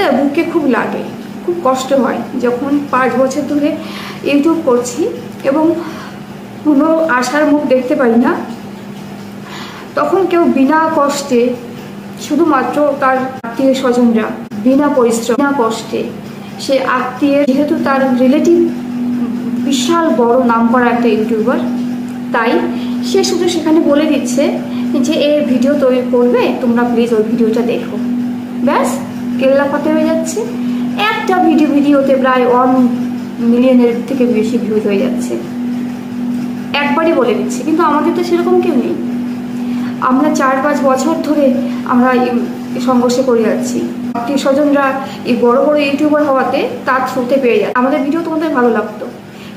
না বুকে খুব লাগে, খুব কষ্ট হয় যখন 5 বছর ধরে ইউটিউব করছি এবং কোনো আশার মুখ দেখতে পাই না। তখন কেউ বিনা কষ্টে, শুধুমাত্র তার আত্মীয় স্বজনরা বিনা পরিশ্রম বিনা কষ্টে, সে আত্মীয়ের যেহেতু তার রিলেটিভ বিশাল বড় নাম করা একটা ইউটিউবার, তাই সে শুধু সেখানে বলে দিচ্ছে যে এই ভিডিও তৈরি করবে, তোমরা প্লিজ ওই ভিডিওটা দেখো। ব্যাস, কেল্লা ফাতে হয়ে যাচ্ছে। একটা ভিডিওতে প্রায় 1 মিলিয়নের থেকে বেশি ভিউজ হয়ে যাচ্ছে, একবারই বলে দিচ্ছে। কিন্তু আমাদের তো সেরকম কেউ নেই। আমরা 4-5 বছর ধরে আমরা সংঘর্ষে করে যাচ্ছি। আত্মীয় স্বজনরা এই বড় বড় ইউটিউবার হওয়াতে তার থ্রুতে পেয়ে যায়। আমাদের ভিডিও তোমাদের ভালো লাগতো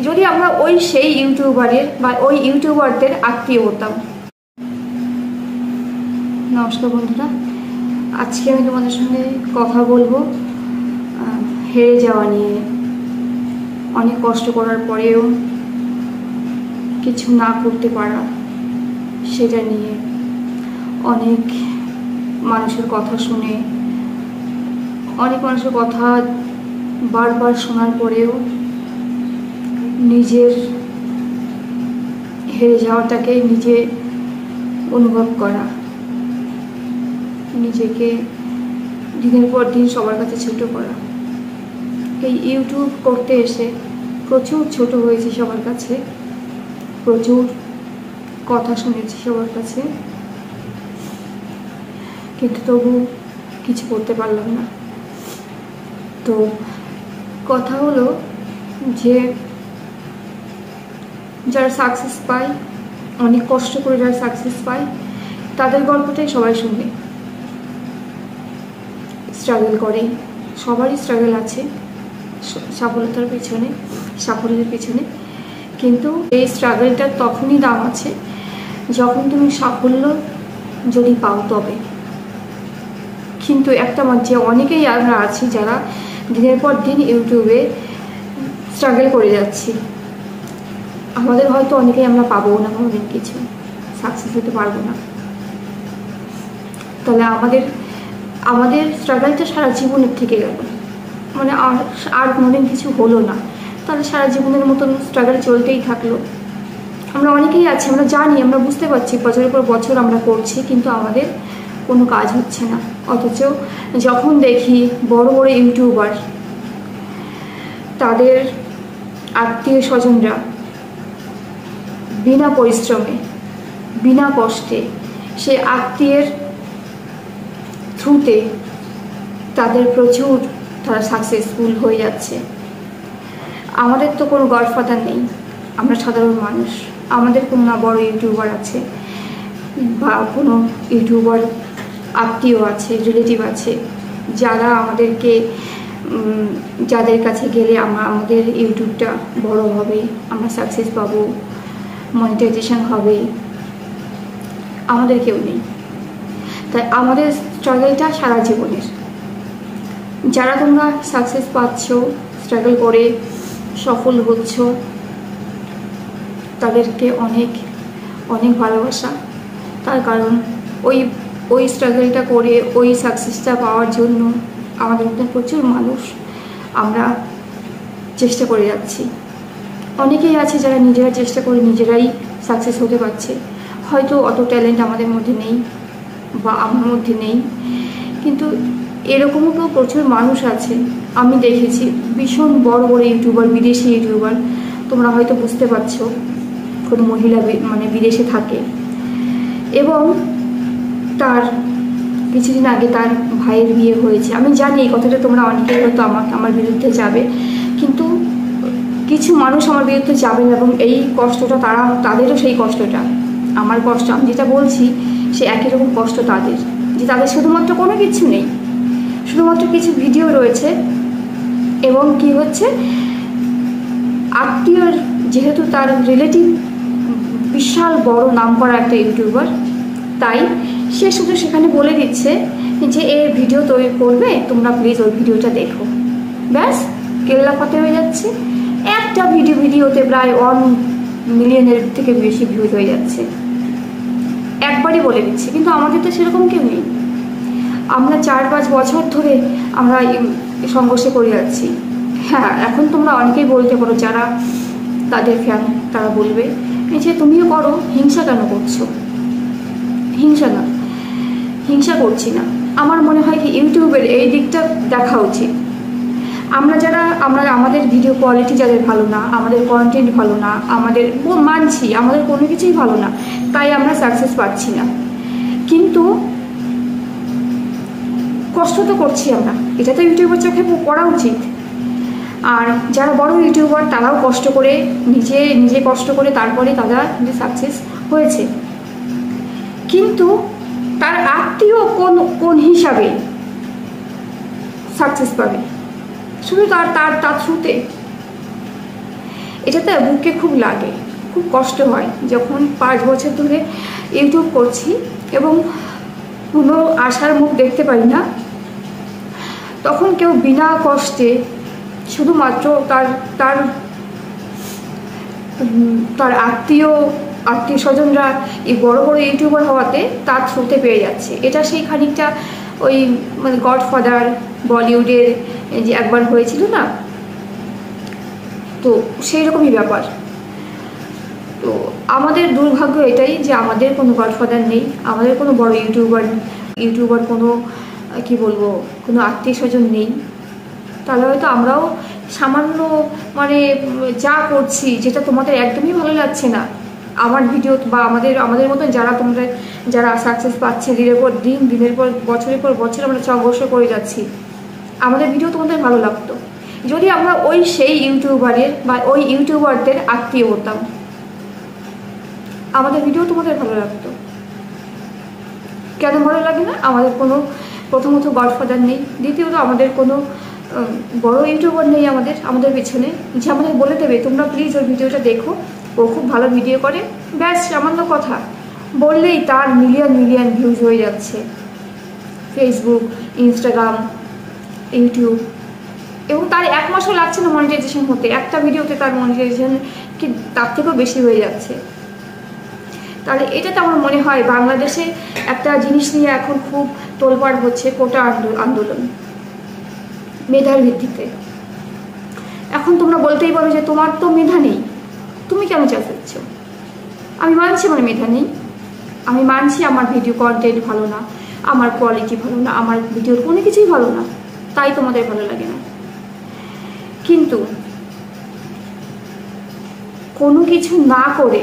যদি আমরা সেই ইউটিউবারের বা ওই ইউটিউবারদের আত্মীয় হতাম। নমস্কার বন্ধুরা, আজকে আমি তোমাদের সঙ্গে কথা বলবো হেরে যাওয়া নিয়ে। অনেক কষ্ট করার পরেও কিছু না করতে পারা, সেটা নিয়ে। অনেক মানুষের কথা শুনে, অনেক মানুষের কথা বারবার শোনার পরেও নিজের হেরে যাওয়াটাকে নিজে অনুভব করা, নিজেকে দিনের পর দিন সবার কাছে ছোট করা। এই ইউটিউব করতে এসে প্রচুর ছোট হয়েছি সবার কাছে, প্রচুর কথা শুনেছি সবার কাছে, কিন্তু তবু কিছু করতে পারলাম না। তো কথা হলো যে যারা সাকসেস পায়, অনেক কষ্ট করে যারা সাকসেস পায়, তাদের গল্পটাই সবাই শুনবে। স্ট্রাগল করে, সবারই স্ট্রাগল আছে সাফল্যতার পিছনে, সাফল্যের পিছনে। কিন্তু এই স্ট্রাগলটার তখনই দাম আছে যখন তুমি সাফল্য যদি পাও তবে। কিন্তু একটা যে অনেকেই আমরা আছি যারা দিনের পর দিন ইউটিউবে স্ট্রাগল করে যাচ্ছি, আমাদের হয়তো অনেকেই আমরা পাবো না, কোনোদিন কিছু সাকসেস হতে পারবো না। তাহলে আমাদের স্ট্রাগলটা সারা জীবনের থেকে গেল, মানে আর কোনোদিন কিছু হলো না। তাহলে সারা জীবনের মতন স্ট্রাগল চলতেই থাকলো। আমরা অনেকেই আছি, আমরা জানি, আমরা বুঝতে পারছি বছরের পর বছর আমরা করছি, কিন্তু আমাদের কোনো কাজ হচ্ছে না। অথচ যখন দেখি বড় বড় ইউটিউবার, তাদের আত্মীয় স্বজনরা বিনা পরিশ্রমে বিনা কষ্টে, সে আত্মীয়ের থ্রুতে তাদের প্রচুর তারা সাকসেসফুল হয়ে যাচ্ছে। আমাদের তো কোনো গডফাদার নেই, আমরা সাধারণ মানুষ। আমাদের কোনো না বড় ইউটিউবার আছে বা কোনো ইউটিউবার আত্মীয় আছে, রিলেটিভ আছে, যারা আমাদেরকে, যাদের কাছে গেলে আমাদের ইউটিউবটা বড় হবে, আমরা সাকসেস পাবো, মনিটাইজেশন হবে। আমাদের কেউ নেই। তাই আমাদের স্ট্রাগলটা সারা জীবনের। যারা তোমরা সাকসেস পাচ্ছ, স্ট্রাগল করে সফল হচ্ছ, তাদেরকে অনেক অনেক ভালোবাসা। তার কারণ ওই স্ট্রাগলটা করে ওই সাকসেসটা পাওয়ার জন্য আমাদের মধ্যে প্রচুর মানুষ আমরা চেষ্টা করে যাচ্ছি। অনেকেই আছে যারা নিজেরা চেষ্টা করে নিজেরাই সাকসেস হতে পারছে। হয়তো অত ট্যালেন্ট আমাদের মধ্যে নেই বা আমার মধ্যে নেই, কিন্তু এরকমও তো প্রচুর মানুষ আছে আমি দেখেছি, ভীষণ বড় বড় ইউটিউবার, বিদেশি ইউটিউবার। তোমরা হয়তো বুঝতে পারছো, কোনো মহিলা মানে বিদেশে থাকে এবং তার কিছুদিন আগে তার ভাইয়ের বিয়ে হয়েছে। আমি জানি এই কথাটা তোমরা অনেকেই হয়তো আমার বিরুদ্ধে যাবে, কিন্তু কিছু মানুষ আমার বিরুদ্ধে যাবে এবং এই কষ্টটা তাদেরও সেই কষ্টটা, আমার কষ্ট আমি যেটা বলছি সে একই রকম কষ্ট তাদের, যে তাদের শুধুমাত্র কোনো কিছু নেই, শুধুমাত্র কিছু ভিডিও রয়েছে এবং কি হচ্ছে, আত্মীয়র যেহেতু তার রিলেটিভ বিশাল বড় নাম করা একটা ইউটিউবার, তাই সে শুধু সেখানে বলে দিচ্ছে যে এই ভিডিও তৈরি করবে, তোমরা প্লিজ ওই ভিডিওটা দেখো। ব্যাস, কেল্লা ফাতে হয়ে যাচ্ছে। একটা ভিডিওতে প্রায় 1 মিলিয়নের থেকে বেশি ভিউজ হয়ে যাচ্ছে, একবারই বলে দিচ্ছে। কিন্তু আমাদের তো সেরকম কেউ নেই। আমরা 4-5 বছর ধরে আমরা সংঘর্ষে করে যাচ্ছি। হ্যাঁ, এখন তোমরা অনেকেই বলতে পারো, যারা তাদের ফ্যান তারা বলবে যে তুমিও করো, হিংসা কেন করছো? হিংসা না, হিংসা করছি না। আমার মনে হয় কি ইউটিউবের এই দিকটা দেখা উচিত। আমাদের ভিডিও কোয়ালিটি যাদের ভালো না, আমাদের কন্টেন্ট ভালো না, আমাদের মানছি আমাদের কোনো কিছুই ভালো না, তাই আমরা সাকসেস পাচ্ছি না, কিন্তু কষ্ট তো করছি আমরা, এটা তো ইউটিউবের চোখে করা উচিত। আর যারা বড় ইউটিউবার তারাও কষ্ট করে নিজে কষ্ট করে তারপরে তারা সাকসেস হয়েছে, কিন্তু তার আত্মীয় কোন হিসাবে সাকসেস পাবে? শুধু তার থ্রুতে। এটাতে বুকে খুব লাগে, খুব কষ্ট হয় যখন 5 বছর ধরে ইউটিউব করছি এবং কোনো আশার মুখ দেখতে পাই না, তখন কেউ বিনা কষ্টে শুধুমাত্র তার আত্মীয় স্বজনরা এই বড় বড় ইউটিউবার হওয়াতে তার থ্রুতে পেয়ে যাচ্ছে। এটা সেই খানিকটা ওই মানে গডফাদার বলিউডের যে একবার হয়েছিল না, তো সেই রকমই ব্যাপার। তো আমাদের দুর্ভাগ্য এটাই যে আমাদের কোনো গডফাদার নেই, আমাদের কোনো বড় ইউটিউবার কোনো কি বলবো কোনো আত্মীয় স্বজন নেই। তাহলে হয়তো আমরাও সামান্য মানে যা করছি, যেটা তোমাদের একদমই ভালো লাগছে না, আমার ভিডিও বা আমাদের মতন যারা সাকসেস পাচ্ছে দিনের পর বছরের পর বছর আমরা সংঘর্ষ করে যাচ্ছি, আমাদের ভিডিও তোমাদের ভালো লাগতো যদি আমরা সেই ইউটিউবারের বা ওই ইউটিউবারদের আত্মীয় হতাম, আমাদের ভিডিও তোমাদের ভালো লাগতো। কেন ভালো লাগে না? আমাদের কোনো প্রথমত গডফাদার নেই, দ্বিতীয়ত আমাদের কোনো বড় ইউটিউবার নেই আমাদের পেছনে যে আমাদের বলে দেবে তোমরা প্লিজ ওই ভিডিওটা দেখো, ও খুব ভালো ভিডিও করে, ব্যাস সামান্য কথা বললেই তার মিলিয়ন ভিউজ হয়ে যাচ্ছে ফেসবুক, ইনস্টাগ্রাম, ইউটিউব, এবং তার 1 মাসও লাগছে না মনিটাইজেশন হতে, একটা ভিডিওতে তার মনিটাইজেশন কি তার থেকেও বেশি হয়ে যাচ্ছে। তাহলে এটাতে আমার মনে হয় বাংলাদেশে একটা জিনিস নিয়ে এখন খুব তোলপাড় হচ্ছে, কোটা আন্দোলন মেধার ভিত্তিতে। এখন তোমরা বলতেই পারো যে তোমার তো মেধা নেই, তুমি কেন চাচ্ছ? আমি মানছি আমার মেধা নেই, আমি মানছি আমার ভিডিও কন্টেন্ট ভালো না, আমার কোয়ালিটি ভালো না, আমার ভিডিওর কোনো কিছুই ভালো না, তাই তোমাদের ভালো লাগে না। কিন্তু কোনো কিছু না করে,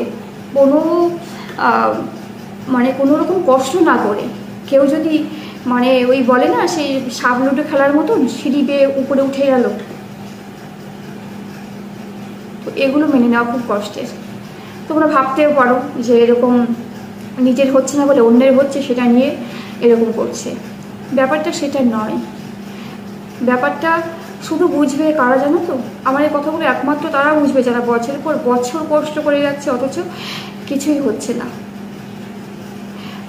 কোনো রকম কষ্ট না করে কেউ যদি ওই বলে না সেই সাপ লুডো খেলার মতন সিঁড়ি বেয়ে উপরে উঠে গেল, তো এগুলো মেনে নেওয়া খুব কষ্টের। তোমরা ভাবতেও পারো যে এরকম নিজের হচ্ছে না বলে অন্যের হচ্ছে সেটা নিয়ে এরকম করছে, ব্যাপারটা সেটা নয়। ব্যাপারটা শুধু বুঝবে কারা জানো তো? আমার এই কথাগুলো একমাত্র তারা বুঝবে যারা বছরের পর বছর কষ্ট করে যাচ্ছে অথচ কিছুই হচ্ছে না।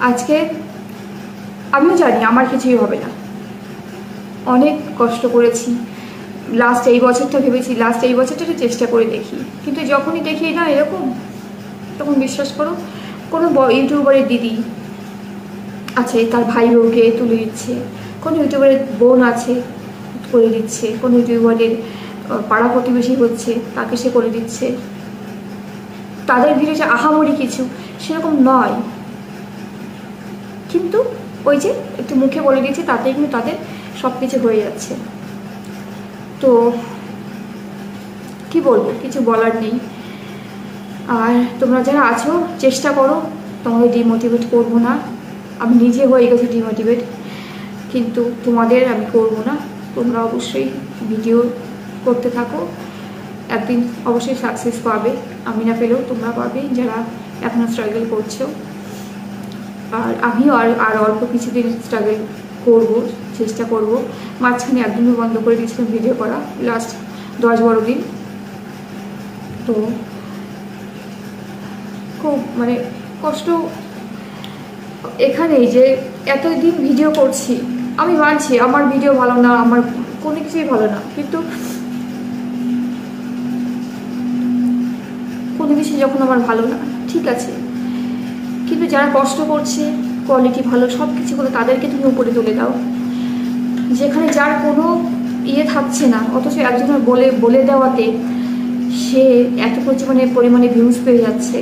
আজকে আমিও জানি আমার কিছুই হবে না, অনেক কষ্ট করেছি, লাস্ট এই বছরটা চেষ্টা করে দেখি, কিন্তু যখনই দেখি না এরকম, তখন বিশ্বাস করো কোনো ইউটিউবারের দিদি আছে তার ভাই বউকে তুলে দিচ্ছে, কোনো ইউটিউবারের বোন আছে করে দিচ্ছে, কোনো ইউটিউবারের পাড়া প্রতিবেশী হচ্ছে তাকে সে করে দিচ্ছে, তাদের ভিডিও যে আহামরি কিছু সেরকম নয়, কিন্তু ওই যে একটু মুখে বলে দিচ্ছে তাতেই কিন্তু তাদের সব কিছু হয়ে যাচ্ছে। তো কি বলবো, কিছু বলার নেই। আর তোমরা যারা আছো চেষ্টা করো, তোমাদের ডিমোটিভেট করবো না, আমি নিজে হয়ে গেছি ডিমোটিভেট, কিন্তু তোমাদের আমি করবো না। তোমরা অবশ্যই ভিডিও করতে থাকো, একদিন অবশ্যই সাকসেস পাবে, আমি না পেলেও তোমরা পাবে যারা এখনও স্ট্রাগল করছো। আর আমিও আর অল্প কিছুদিন স্ট্রাগল করবো, চেষ্টা করব। মাঝখানে একদমই বন্ধ করে দিয়েছিলাম ভিডিও করা লাস্ট 10-12 দিন, তো খুব কষ্ট এখানেই যে এতদিন ভিডিও করছি, আমি মানছি আমার ভিডিও ভালো না, আমার কোনো কিছুই ভালো না, কিন্তু কোনো কিছু যখন আমার ভালো না ঠিক আছে, কিন্তু যারা কষ্ট করছে কোয়ালিটি ভালো, সব কিছুগুলো তাদেরকে তুমি উপরে তুলে দাও, যেখানে যার কোনো থাকছে না, অথচ একজনের বলে বলে দেওয়াতে সে এত পরিমাণে ভিউজ পেয়ে যাচ্ছে,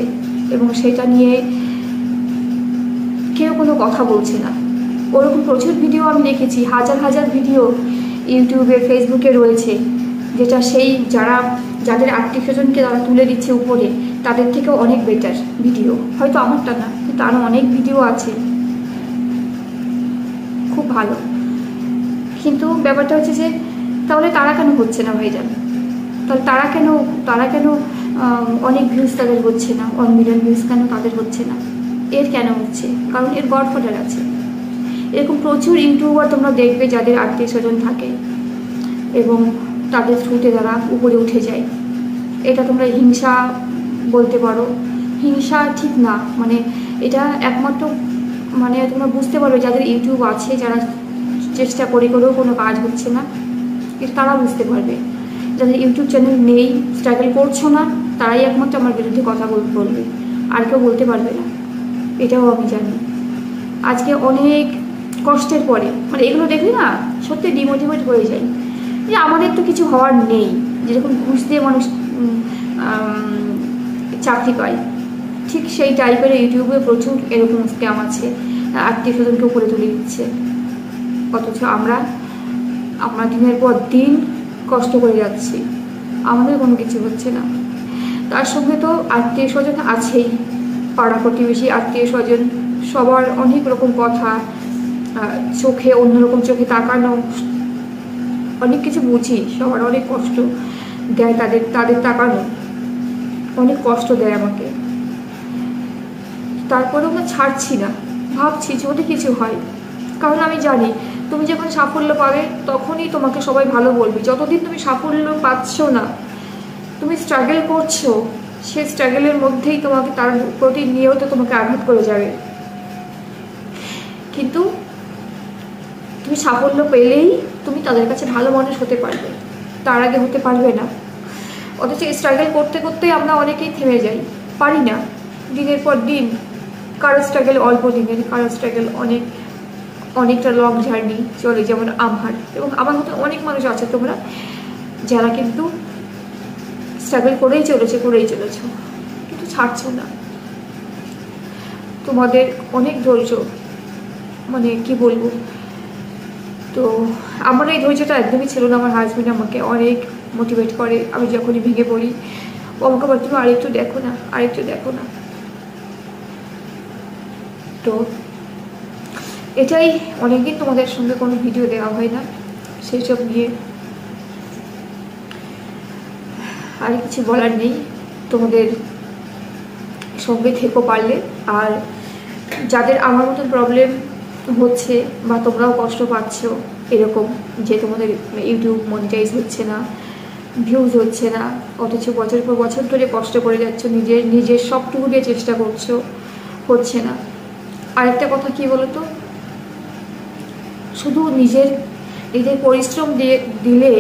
এবং সেটা নিয়ে কেউ কোনো কথা বলছে না। ওরকম প্রচুর ভিডিও আমি দেখেছি, হাজার হাজার ভিডিও ইউটিউবে, ফেসবুকে রয়েছে, যেটা সেই যাদের আত্মীয় স্বজনকে তারা তুলে দিচ্ছে উপরে, তাদের থেকেও অনেক বেটার ভিডিও, হয়তো আমারটা না, কিন্তু আরও অনেক ভিডিও আছে খুব ভালো। কিন্তু ব্যাপারটা হচ্ছে যে তাহলে তারা কেন হচ্ছে না ভাইজান? তাহলে তারা কেন অনেক ভিউজ তাদের হচ্ছে না, 1 মিলিয়ন ভিউজ কেন তাদের হচ্ছে না? এর কেন হচ্ছে? কারণ এর গডফাদার আছে। এরকম প্রচুর ইউটিউবার তোমরা দেখবে যাদের আত্মীয় স্বজন থাকে এবং তাদের থ্রুতে তারা উপরে উঠে যায়। এটা তোমরা হিংসা বলতে পারো, হিংসা ঠিক না, মানে এটা একমাত্র তোমরা বুঝতে পারো যাদের ইউটিউব আছে, যারা চেষ্টা করেও কোনো কাজ হচ্ছে না, এটা তারা বুঝতে পারবে। যাদের ইউটিউব চ্যানেল নেই, স্ট্রাগল করছো না, তারাই একমাত্র আমার বিরুদ্ধে কথা বলবে, আর কেউ বলতে পারবে না, এটাও আমি জানি। আজকে অনেক কষ্টের পরে এগুলো দেখলে না সত্যি ডিমোটিভেট হয়ে যায়, যে আমাদের তো কিছু হওয়ার নেই। যেরকম ঘুষ দিয়ে মানুষ চাকরি পায়, ঠিক সেই টাইপের ইউটিউবে প্রচুর এরকম স্ক্যাম আছে, আত্মীয় স্বজনকে উপরে তুলে দিচ্ছে, অথচ আমরা দিনের পর দিন কষ্ট করে যাচ্ছি, আমাদের কোনো কিছু হচ্ছে না। তার সঙ্গে তো আত্মীয় স্বজন আছেই, পাড়া প্রতিবেশী আত্মীয় স্বজন, সবার অনেক রকম কথা, চোখে অন্যরকম চোখে তাকানো, অনেক কিছু বুঝি, সবার অনেক কষ্ট দেয়, তাদের তাকানো অনেক কষ্ট দেয় আমাকে। তারপরেও আমরা ছাড়ছি না, ভাবছি যদি কিছু হয়, কারণ আমি জানি তুমি যখন সাফল্য পাবে তখনই তোমাকে সবাই ভালো বলবে। যতদিন তুমি সাফল্য পাচ্ছ না, তুমি স্ট্রাগল করছো, সে স্ট্রাগলের মধ্যেই তোমাকে তার প্রতিনিয়ত তোমাকে আঘাত করে যাবে। কিন্তু তুমি সাফল্য পেলেই তুমি তাদের কাছে ভালো মানুষ হতে পারবে, তার আগে হতে পারবে না। অথচ স্ট্রাগল করতে করতেই আমরা অনেকেই থেমে যাই, পারি না দিনের পর দিন। কারো স্ট্রাগল অল্প দিনের, কারো স্ট্রাগল অনেকটা লং জার্নি চলে, যেমন আমার এবং আমার মতো অনেক মানুষ আছে তোমরা, যারা কিন্তু স্ট্রাগল করেই চলেছ, কিন্তু ছাড়ছো না। তোমাদের অনেক ধৈর্য, কি বলবো। তো আমার এই ধৈর্যটা একদমই ছিল না। আমার হাজব্যান্ড আমাকে অনেক মোটিভেট করে, আমি যখনই ভেঙে পড়ি ও আমাকে বলে তুমি আরেকটু দেখো না। তো এটাই, অনেকদিন তোমাদের সঙ্গে কোনো ভিডিও দেওয়া হয় না, সেই সব নিয়ে আর কিছু বলার নেই। তোমাদের সঙ্গে থেকো পারলে, আর যাদের আমার মতন প্রবলেম হচ্ছে বা তোমরাও কষ্ট পাচ্ছ এরকম, যে তোমাদের ইউটিউব মনিটাইজ হচ্ছে না, ভিউজ হচ্ছে না, অথচ বছর পর বছর ধরে কষ্ট করে যাচ্ছ, নিজের সবটুকু দিয়ে চেষ্টা করছো, হচ্ছে না। আরেকটা কথা কি বলতো, শুধু নিজের পরিশ্রম দিলে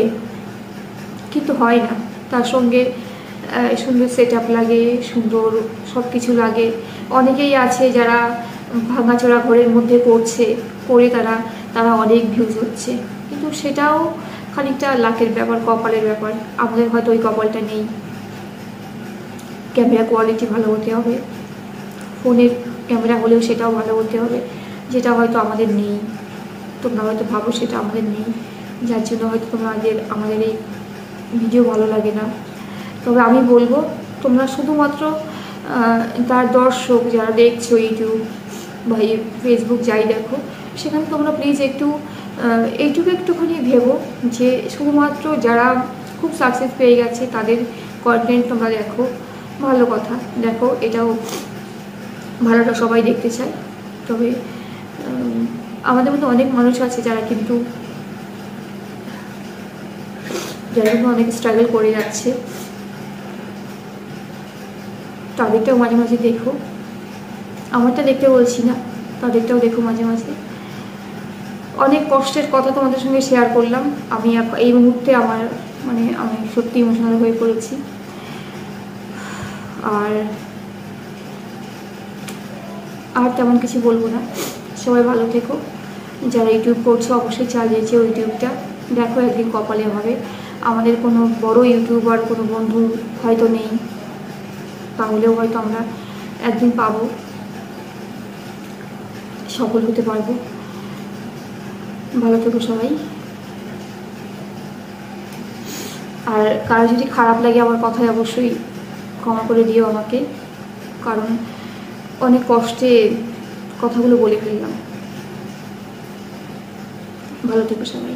কিন্তু হয় না, তার সঙ্গে সুন্দর সেট আপ লাগে, সুন্দর সব কিছু লাগে। অনেকেই আছে যারা ভাঙাচোরা ঘরের মধ্যে করে তারা অনেক ভিউজ হচ্ছে, কিন্তু সেটাও খানিকটা লাকের ব্যাপার, কপালের ব্যাপার। আমাদের হয়তো ওই কপালটা নেই। ক্যামেরা কোয়ালিটি ভালো হতে হবে, ফোনের ক্যামেরা হলেও সেটাও ভালো হতে হবে, যেটা হয়তো আমাদের নেই। তোমরা হয়তো ভাবো সেটা আমাদের নেই, যার জন্য হয়তো আমাদের এই ভিডিও ভালো লাগে না। তবে আমি বলবো, তোমরা শুধুমাত্র তার দর্শক যারা দেখছো ইউটিউব বা ফেসবুক যাই দেখো, সেখানে তোমরা প্লিজ এইটুকু একটুখানি ভেবো যে শুধুমাত্র যারা খুব সাকসেস পেয়ে গেছে তাদের কন্টেন্ট তোমরা দেখো, ভালো কথা দেখো, এটাও ভালোটা সবাই দেখতে চায়। তবে আমাদের মধ্যে অনেক মানুষ আছে যারা কিন্তু অনেক স্ট্রাগল করে যাচ্ছে, তাদেরটাও মাঝে মাঝে দেখো। আমারটা দেখতে বলছি না, তাদেরটাও দেখো মাঝে মাঝে। অনেক কষ্টের কথা তোমাদের সঙ্গে শেয়ার করলাম। আমি এই মুহূর্তে আমি সত্যি ইমোশনাল হয়ে পড়েছি। আর তেমন কিছু বলবো না। সবাই ভালো থেকো। যারা ইউটিউব করছো অবশ্যই চালিয়েছে ইউটিউবটা, দেখো একদিন কপালে হবে। আমাদের কোনো বড় ইউটিউবার কোনো বন্ধু হয়তো নেই, তাহলেও হয়তো আমরা একদিন পাবো, সফল হতে পারবো। ভালো থেকো সবাই। আর কারো যদি খারাপ লাগে আমার কথায় অবশ্যই ক্ষমা করে দিও আমাকে, কারণ অনেক কষ্টে কথাগুলো বলে ফেললাম। ভালো থেকো সবাই।